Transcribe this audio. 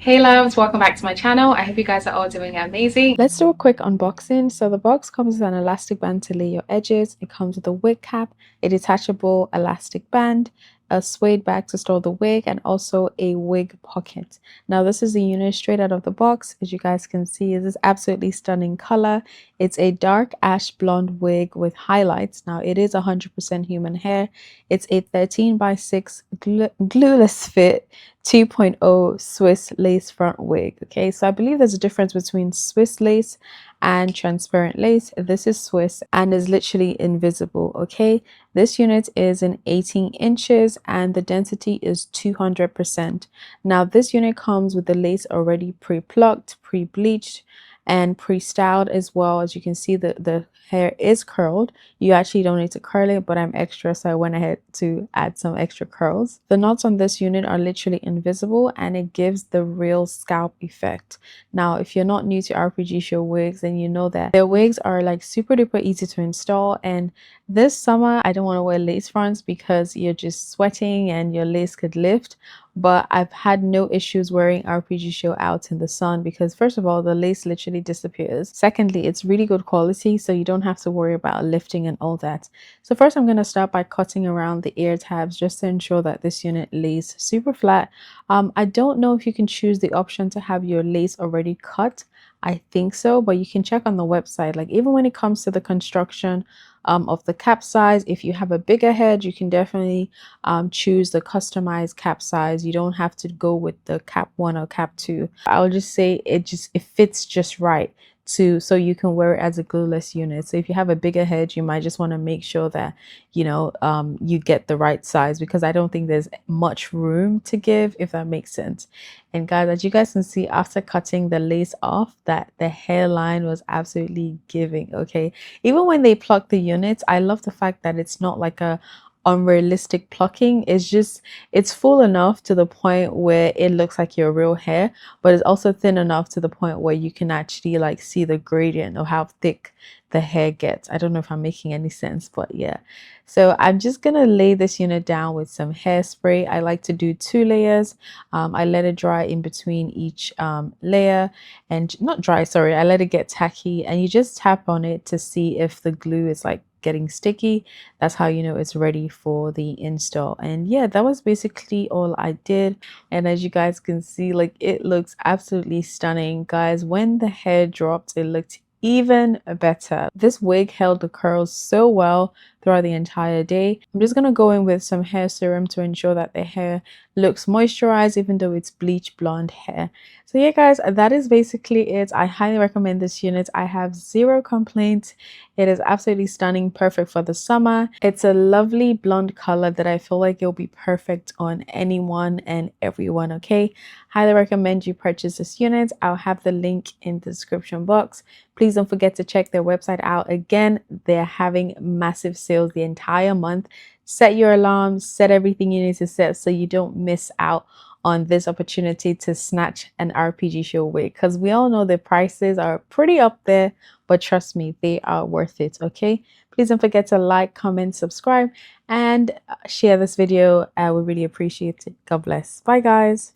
Hey loves, welcome back to my channel. I hope you guys are all doing amazing. Let's do a quick unboxing. So the box comes with an elastic band to lay your edges. It comes with a wig cap, a detachable elastic band, a suede bag to store the wig, and also a wig pocket. Now this is the unit straight out of the box. As you guys can see, this is absolutely stunning color. It's a dark ash blonde wig with highlights. Now it is 100% human hair. It's a 13x6 glueless fit 2.0 Swiss lace front wig. Okay, so I believe there's a difference between Swiss lace and transparent lace. This is Swiss and is literally invisible. Okay, this unit is in 18 inches and the density is 200%. Now this unit comes with the lace already pre-plucked, pre-bleached, and pre-styled as well. As you can see, the hair is curled. You actually don't need to curl it, but I'm extra, so I went ahead to add some extra curls. The knots on this unit are literally invisible and it gives the real scalp effect. Now if you're not new to RPG Show wigs, then you know that their wigs are like super duper easy to install. And this summer I don't want to wear lace fronts because you're just sweating and your lace could lift, but I've had no issues wearing RPG Show out in the sun because first of all, the lace literally disappears. Secondly, it's really good quality, so you don't have to worry about lifting and all that. So first I'm going to start by cutting around the ear tabs just to ensure that this unit lays super flat. I don't know if you can choose the option to have your lace already cut. I think so, but you can check on the website. Like even when it comes to the construction of the cap size, if you have a bigger head, you can definitely choose the customized cap size. You don't have to go with the cap 1 or cap 2. I'll just say it fits just right so you can wear it as a glueless unit. So if you have a bigger head, you might just want to make sure that you get the right size, because I don't think there's much room to give, if that makes sense. And guys, as you guys can see, after cutting the lace off, that the hairline was absolutely giving. Okay, even when they pluck the units, I love the fact that it's not like a unrealistic plucking. It's full enough to the point where it looks like your real hair, but it's also thin enough to the point where you can actually like see the gradient of how thick the hair gets. I don't know if I'm making any sense, but yeah. So I'm just gonna lay this unit down with some hairspray. I like to do 2 layers. I let it dry in between each layer, and not dry, sorry, I let it get tacky, and you just tap on it to see if the glue is like getting sticky. That's how you know it's ready for the install. And yeah, that was basically all I did. And as you guys can see, like it looks absolutely stunning. Guys, when the hair dropped, it looked even better. This wig held the curls so well throughout the entire day. I'm just going to go in with some hair serum to ensure that the hair looks moisturized even though it's bleach blonde hair. So yeah guys, that is basically it. I highly recommend this unit. I have 0 complaints. It is absolutely stunning, perfect for the summer. It's a lovely blonde color that I feel like it'll be perfect on anyone and everyone. Okay, highly recommend you purchase this unit. I'll have the link in the description box. Please don't forget to check their website out. Again, they're having massive sales the entire month. Set your alarms, set everything you need to set so you don't miss out on this opportunity to snatch an RPG Show wig, because we all know the prices are pretty up there, but trust me, they are worth it. Okay, please don't forget to like, comment, subscribe, and share this video. I would really appreciate it. God bless. Bye guys.